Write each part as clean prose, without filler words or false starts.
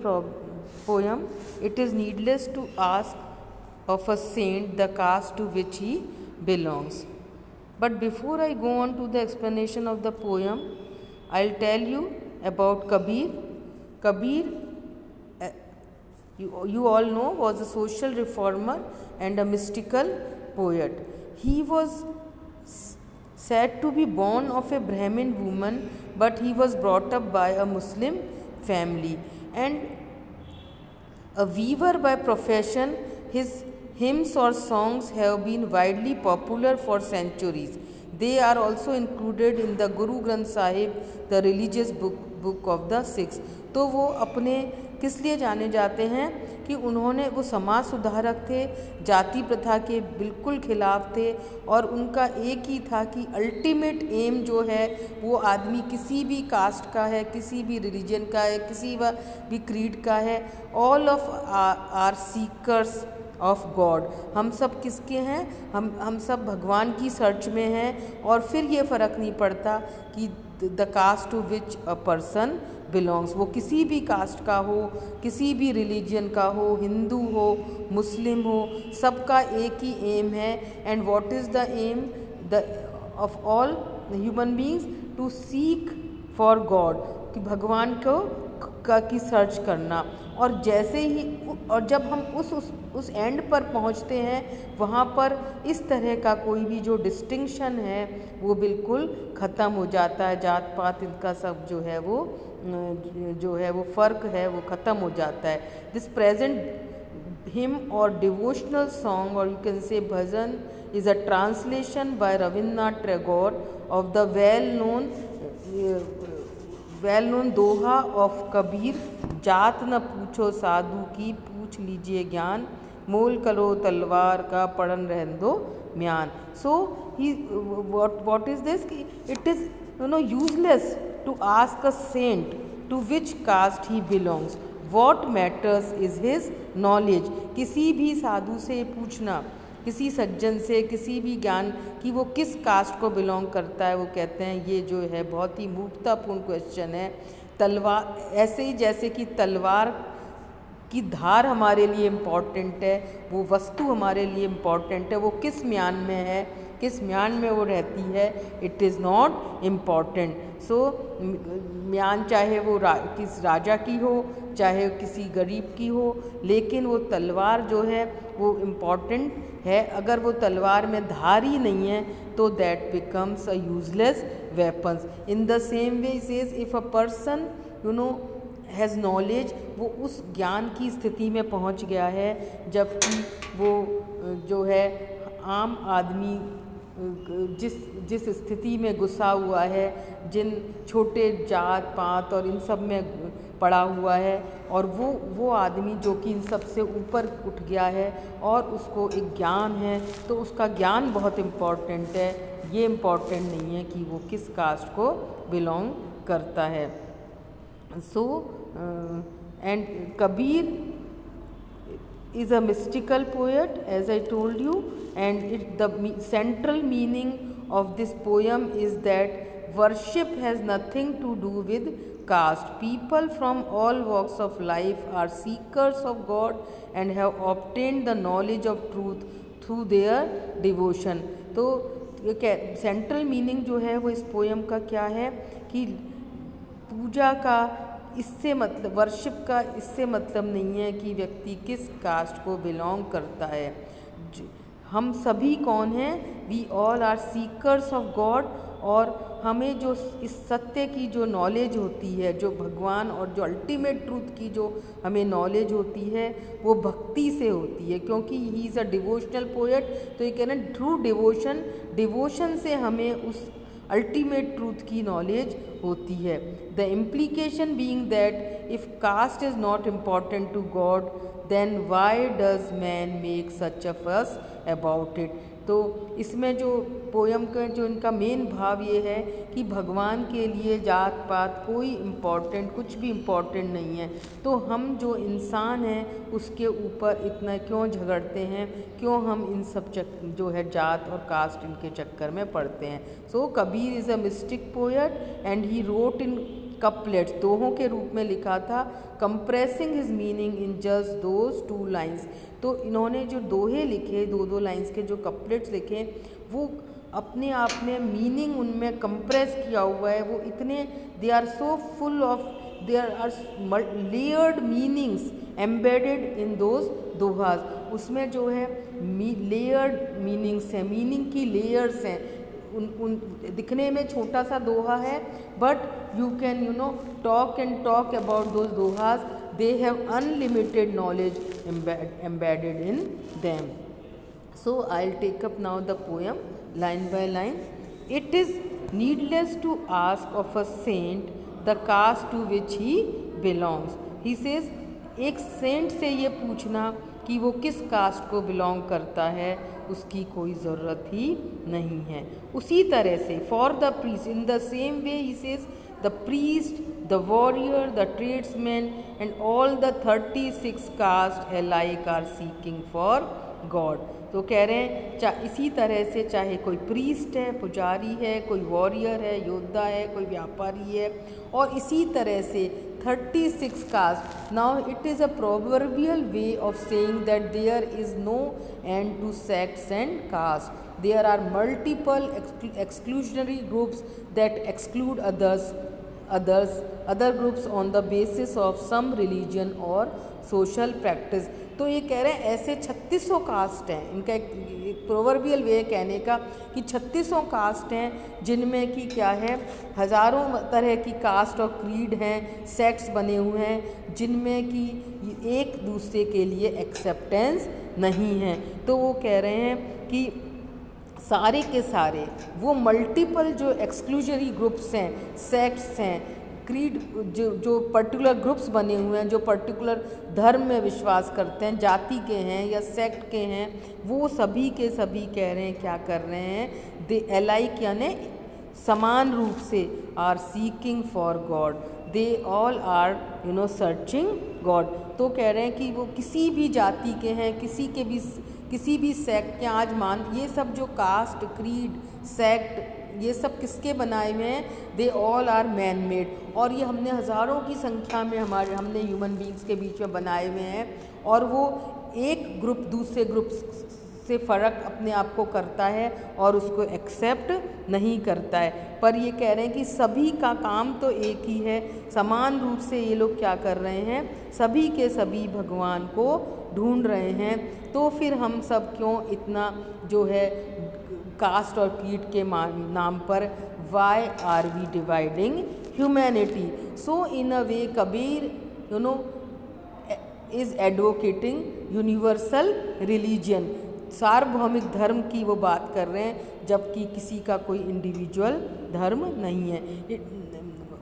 poem, it is needless to ask of a saint the caste to which he belongs. But before I go on to the explanation of the poem, I'll tell you about Kabir. Kabir, you all know, was a social reformer and a mystical poet. He was said to be born of a Brahmin woman, but he was brought up by a Muslim family and a weaver by profession. His hymns or songs have been widely popular for centuries. They are also included in the Guru Granth Sahib, the religious book of the Sikhs. तो वो अपने किस लिए जाने जाते हैं कि उन्होंने वो समाज सुधारक थे, जाति प्रथा के बिल्कुल खिलाफ थे और उनका एक ही था कि अल्टीमेट एम जो है वो आदमी किसी भी कास्ट का है, किसी भी रिलीजन का है, किसी भी क्रीड का है, all of are seekers of God. हम सब किसके हैं? हम सब भगवान की सर्च में हैं और फिर ये फ़र्क नहीं पड़ता कि the caste to which a person belongs, वो किसी भी कास्ट का हो, किसी भी रिलीजन का हो, हिंदू हो, मुस्लिम हो, सबका एक ही एम है। And what is the aim of all human beings? To seek for God, कि भगवान को की सर्च करना। और जैसे ही और जब हम उस एंड पर पहुंचते हैं, वहाँ पर इस तरह का कोई भी जो डिस्टिंक्शन है वो बिल्कुल ख़त्म हो जाता है। जात पात इनका सब जो है वो फ़र्क है वो ख़त्म हो जाता है। दिस प्रेजेंट हिम और डिवोशनल सॉन्ग, और you can say bhajan, is a translation bye Rabindranath Tagore of the well known Doha of Kabir, जात न पूछो साधु की, पूछ लीजिए ज्ञान, मोल करो तलवार का, पढ़न रहन दो म्यान। सो ही what is this? It is useless to ask a saint to which caste he belongs. What matters is his knowledge. किसी भी साधु से पूछना, किसी सज्जन से, किसी भी ज्ञान कि वो किस कास्ट को बिलोंग करता है, वो कहते हैं ये जो है बहुत ही मूर्खतापूर्ण क्वेश्चन है। तलवार, ऐसे ही जैसे कि तलवार की धार हमारे लिए इम्पॉर्टेंट है, वो वस्तु हमारे लिए इम्पॉर्टेंट है, वो किस म्यान में है, किस म्यान में वो रहती है, इट इज़ नॉट इम्पॉर्टेंट। सो म्यान चाहे वो किस राजा की हो, चाहे किसी गरीब की हो, लेकिन वो तलवार जो है वो इम्पॉर्टेंट है। अगर वो तलवार में धार ही नहीं है तो that becomes a useless weapons. In the same way says if a person has knowledge, वो उस ज्ञान की स्थिति में पहुंच गया है जबकि वो जो है आम आदमी जिस स्थिति में घुसा हुआ है, जिन छोटे जात पात और इन सब में पड़ा हुआ है, और वो आदमी जो कि इन सब से ऊपर उठ गया है और उसको एक ज्ञान है, तो उसका ज्ञान बहुत इम्पॉर्टेंट है। ये इम्पॉर्टेंट नहीं है कि वो किस कास्ट को बिलोंग करता है। So and Kabir is a mystical poet, as I told you, and the central meaning of this poem is that worship has nothing to do with caste. People from all walks of life are seekers of God and have obtained the knowledge of truth through their devotion. तो central meaning जो है वो इस poem का क्या है कि पूजा का इससे मतलब, वर्शिप का इससे मतलब नहीं है कि व्यक्ति किस कास्ट को बिलोंग करता है। हम सभी कौन हैं? We all are seekers of God. और हमें जो इस सत्य की जो नॉलेज होती है, जो भगवान और जो अल्टीमेट ट्रूथ की जो हमें नॉलेज होती है, वो भक्ति से होती है, क्योंकि he is a devotional poet. तो ये कहना थ्रू डिवोशन से हमें उस अल्टीमेट ट्रूथ की नॉलेज होती है। The implication being that if caste is not important to God, then why does man make such a fuss about it. तो इसमें जो पोयम का जो इनका मेन भाव ये है कि भगवान के लिए जात पात कोई कुछ भी इम्पोर्टेंट नहीं है, तो हम जो इंसान हैं उसके ऊपर इतना क्यों झगड़ते हैं, क्यों हम इन सब जो है जात और कास्ट इनके चक्कर में पड़ते हैं। So Kabir is a mystic poet and he wrote in couplets दोहों के रूप में लिखा था, compressing his meaning in just those 2 lines. तो इन्होंने जो दोहे लिखे, 2-2 लाइन्स के जो कपलेट्स लिखे, वो अपने आप में मीनिंग उनमें कंप्रेस किया हुआ है। वो इतने they are so full of, there are layered meanings embedded in those dohas. उसमें जो है लेयर्ड मीनिंग्स हैं, मीनिंग की लेयर्स हैं। उन दिखने में छोटा सा दोहा है, but you can talk and talk about those dohas. They have unlimited knowledge embedded in them. So I'll take up now the poem line by line. It is needless to ask of a saint the caste to which he belongs. He says, एक Saint से ये पूछना कि वो किस cast को belong करता है, उसकी कोई ज़रूरत ही नहीं है। उसी तरह से for the priest, in the same way he says, the priest, the warrior, the tradesman and all the 36 caste alike are seeking for God. तो कह रहे हैं इसी तरह से चाहे कोई प्रीस्ट है, पुजारी है, कोई वॉरियर है, योद्धा है, कोई व्यापारी है, और इसी तरह से 36 caste. Now it is a proverbial way of saying that there is no end to sects and caste. There are multiple exclusionary groups that exclude other groups on the basis of some religion or social practice। तो ये कह रहे हैं ऐसे 3600 cast हैं। इनका एक proverbial वे कहने का कि 3600 कास्ट हैं, जिनमें कि क्या है, हज़ारों तरह की कास्ट और क्रीड हैं, सेक्ट्स बने हुए हैं, जिनमें कि एक दूसरे के लिए एक्सेप्टेंस नहीं है। तो वो कह रहे हैं कि सारे के सारे वो मल्टीपल जो एक्सक्लूजरी ग्रुप्स हैं, सेक्ट्स हैं, क्रीड, जो पर्टिकुलर ग्रुप्स बने हुए हैं, जो पर्टिकुलर धर्म में विश्वास करते हैं, जाति के हैं या सेक्ट के हैं, वो सभी के सभी कह रहे हैं क्या कर रहे हैं, दे अलाइक यानी समान रूप से are seeking for God. They all are searching God. तो कह रहे हैं कि वो किसी भी जाति के हैं, किसी भी सेक्ट के, आज मान ये सब जो कास्ट, क्रीड, सेक्ट, ये सब किसके बनाए हुए हैं, they all are man made. और ये हमने हज़ारों की संख्या में हमने ह्यूमन बींग्स के बीच में बनाए हुए हैं, और वो एक ग्रुप दूसरे ग्रुप से फ़र्क अपने आप को करता है और उसको एक्सेप्ट नहीं करता है। पर ये कह रहे हैं कि सभी का काम तो एक ही है, समान रूप से ये लोग क्या कर रहे हैं, सभी के सभी भगवान को ढूंढ रहे हैं। तो फिर हम सब क्यों इतना जो है कास्ट और क्रीड के नाम पर why are we dividing humanity. So in a way Kabir is advocating universal religion. सार्वभौमिक धर्म की वो बात कर रहे हैं, जबकि किसी का कोई इंडिविजुअल धर्म नहीं है,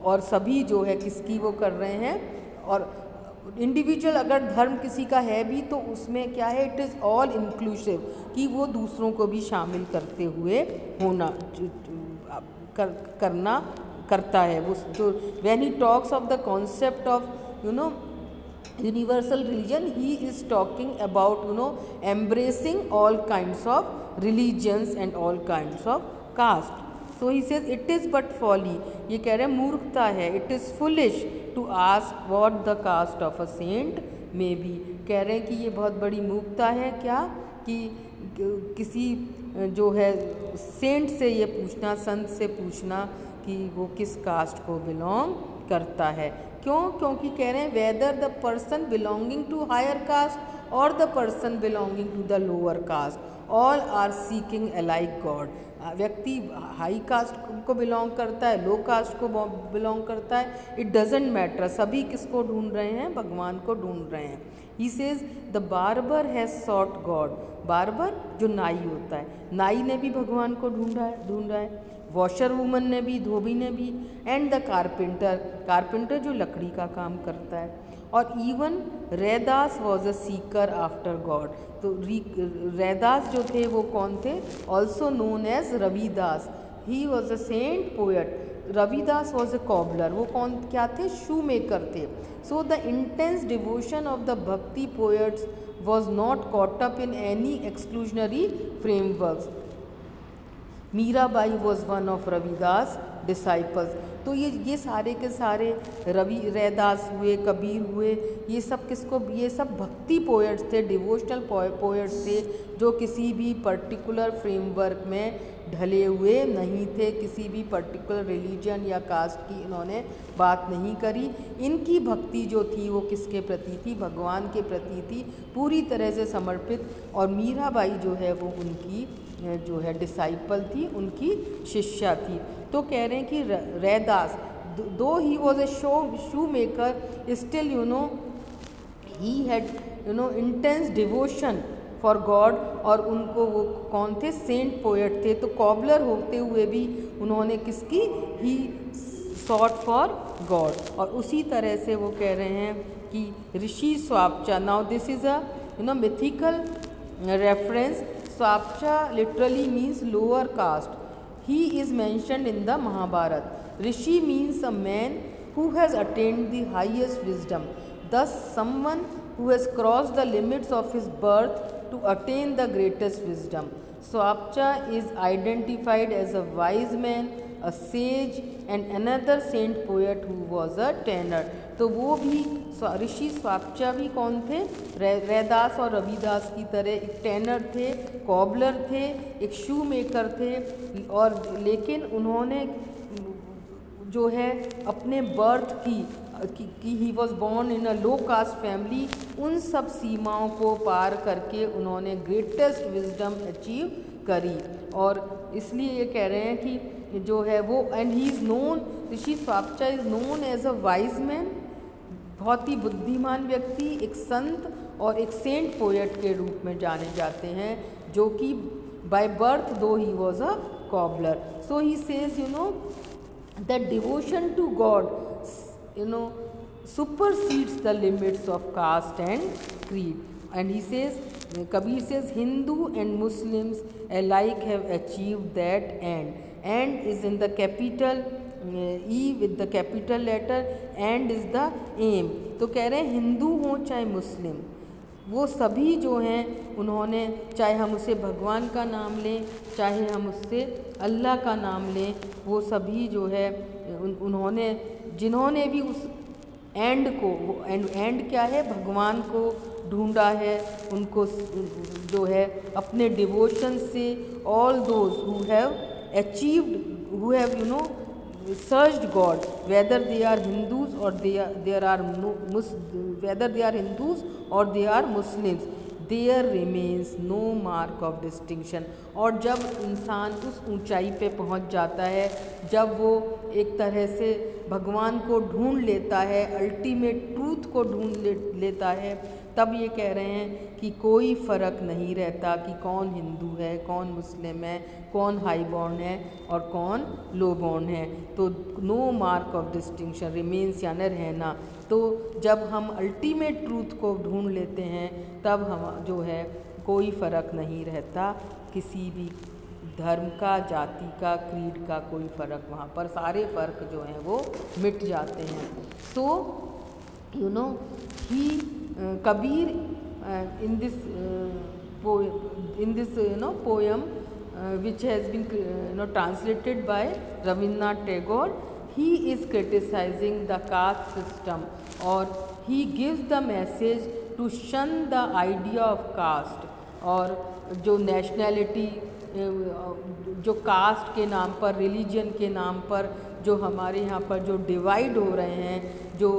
और सभी जो है किसकी वो कर रहे हैं। और इंडिविजुअल अगर धर्म किसी का है भी तो उसमें क्या है, इट इज़ ऑल इंक्लूसिव, कि वो दूसरों को भी शामिल करते हुए होना करता है। वो जो when he talks of the concept of universal religion, he is talking about embracing all kinds of religions and all kinds of caste. So he says it is but folly, ये कह रहे हैं मूर्खता है, it is foolish to ask what the caste of a saint may be। कह रहे हैं कि ये बहुत बड़ी मूर्खता है, क्या कि किसी जो है सेंट से ये पूछना, संत से पूछना कि वो किस कास्ट को बिलोंग करता है। क्यों? क्योंकि कह रहे हैं whether the person belonging to higher caste और the person belonging to the lower caste, all are seeking alike God. व्यक्ति हाई कास्ट को बिलोंग करता है, लो कास्ट को बिलोंग करता है, इट डजेंट मैटर, सभी किसको ढूंढ रहे हैं, भगवान को ढूंढ रहे हैं। He says the barber has sought God. Barber जो नाई होता है, नाई ने भी भगवान को ढूंढा है, वॉशर वूमन ने भी, धोबी ने भी, एंड द कारपेंटर जो लकड़ी का काम करता है। और even Raidas was a seeker after God. तो रैदास जो थे वो कौन थे, also known as Ravidas, he was a saint poet. Ravidas was a cobbler, वो क्या थे, शू मेकर थे। So the intense devotion of the bhakti poets was not caught up in any exclusionary frameworks. Mirabai was one of Ravidas' disciples. तो ये सारे के सारे रैदास हुए, कबीर हुए, ये सब किसको, ये सब भक्ति पोएट्स थे, डिवोशनल पोएट्स थे, जो किसी भी पर्टिकुलर फ्रेमवर्क में ढले हुए नहीं थे, किसी भी पर्टिकुलर रिलीजन या कास्ट की इन्होंने बात नहीं करी। इनकी भक्ति जो थी वो किसके प्रति थी, भगवान के प्रति थी, पूरी तरह से समर्पित। और मीराबाई जो है वो उनकी जो है डिसाइपल थी, उनकी शिष्या थी। तो कह रहे हैं कि रैदास, दो he was a shoe maker, still he had intense devotion for God. और उनको वो कौन थे, सेंट पोएट थे। तो कॉबलर होते हुए भी उन्होंने किसकी, ही सॉट फॉर गॉड। और उसी तरह से वो कह रहे हैं कि Rishi Swapacha, now this is a mythical reference. Swapacha literally means lower caste. He is mentioned in the Mahabharata. Rishi means a man who has attained the highest wisdom. Thus, someone who has crossed the limits of his birth to attain the greatest wisdom. Swapcha is identified as a wise man, a sage, and another saint poet who was a tanner. तो वो भी ऋषि स्वापचा भी कौन थे, रैदास और रविदास की तरह एक टैनर थे, कॉबलर थे, एक शू मेकर थे। और लेकिन उन्होंने जो है अपने बर्थ की he was born in a low caste family, उन सब सीमाओं को पार करके उन्होंने ग्रेटेस्ट विजडम अचीव करी। और इसलिए ये कह रहे हैं कि जो है वो, and he is known, Rishi Swapacha is known as a wise man, बहुत ही बुद्धिमान व्यक्ति, एक संत और एक सेंट पोएट के रूप में जाने जाते हैं, जो कि by birth though he was a cobbler. So he says that devotion to God supersedes the limits of caste and creed. And he says, Kabir says, Hindu and Muslims alike have achieved that end. And is in the capital E with the capital letter, and is the aim. तो कह रहे हैं हिंदू हों चाहे मुस्लिम, वो सभी जो हैं उन्होंने, चाहे हम उसे भगवान का नाम लें, चाहे हम उससे अल्लाह का नाम लें, वो सभी जो है उन्होंने, जिन्होंने भी उस एंड को, वो एंड क्या है, भगवान को ढूंढा है, उनको जो है अपने डिवोशन से, all those who have achieved, who have searched God, whether they are Hindus or whether they are Hindus or they are Muslims, there remains no mark of distinction. और जब इंसान उस ऊंचाई पे पहुंच जाता है, जब वो एक तरह से भगवान को ढूंढ लेता है, अल्टीमेट ट्रूथ को ढूंढ लेता है, तब ये कह रहे हैं कि कोई फ़र्क नहीं रहता कि कौन हिंदू है, कौन मुस्लिम है, कौन हाई बॉर्न है और कौन लो बॉर्न है। तो no mark of distinction remains, या न रहना। तो जब हम अल्टीमेट ट्रूथ को ढूंढ लेते हैं, तब हम जो है कोई फ़र्क नहीं रहता, किसी भी धर्म का, जाति का, क्रीड का कोई फ़र्क, वहाँ पर सारे फ़र्क जो हैं वो मिट जाते हैं। सो ही Kabir in this poem which has been translated by Rabindranath Tagore, he is criticizing the caste system, or he gives the message to shun the idea of caste, और जो नेशनैलिटी, जो कास्ट के नाम पर, रिलीजन के नाम पर जो हमारे यहाँ पर जो डिवाइड हो रहे हैं, जो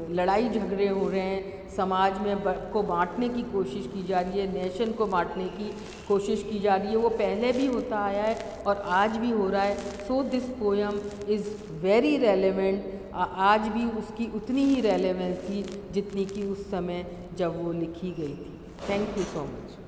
लड़ाई झगड़े हो रहे हैं, समाज में को बांटने की कोशिश की जा रही है, नेशन को बांटने की कोशिश की जा रही है, वो पहले भी होता आया है और आज भी हो रहा है। So this poem is very relevant, आज भी उसकी उतनी ही रेलेवेंस थी जितनी कि उस समय जब वो लिखी गई थी। Thank you so much.